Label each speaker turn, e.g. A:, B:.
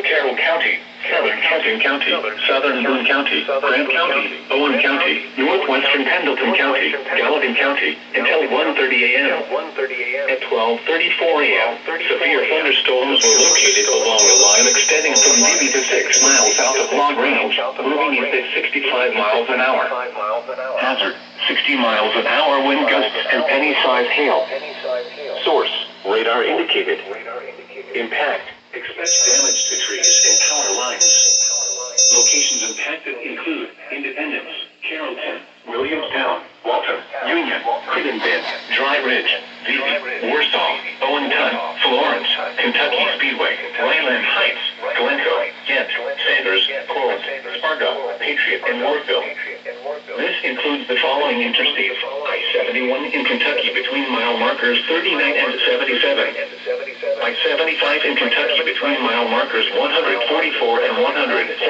A: Carroll County, Southern Kensington County, Southern Boone County, Grant County, Owen County, Northwestern Pendleton County, Gallatin County, until 1:30 a.m. At 12:34 a.m., severe thunderstorms were located along a line extending from maybe to 6 miles south of Long Range, moving east at 65 miles an hour. Hazard, 60 miles an hour wind gusts and penny-sized hail. Source, radar indicated. Impact, expect damage to trees and power lines. Locations impacted include Independence, Carrollton, Williamstown, Waltham, Union, Crittenden, Dry Ridge, Vevey, Warsaw, Owenton, Florence, Kentucky Speedway, Wayland Heights, Glencoe, Ghent, Sanders, Corinth, Spargo, Patriot, and Warville. This includes the following interstates: I-71 in Kentucky between mile markers 39 and 77. I-75 in Kentucky between mile markers 144 and 170.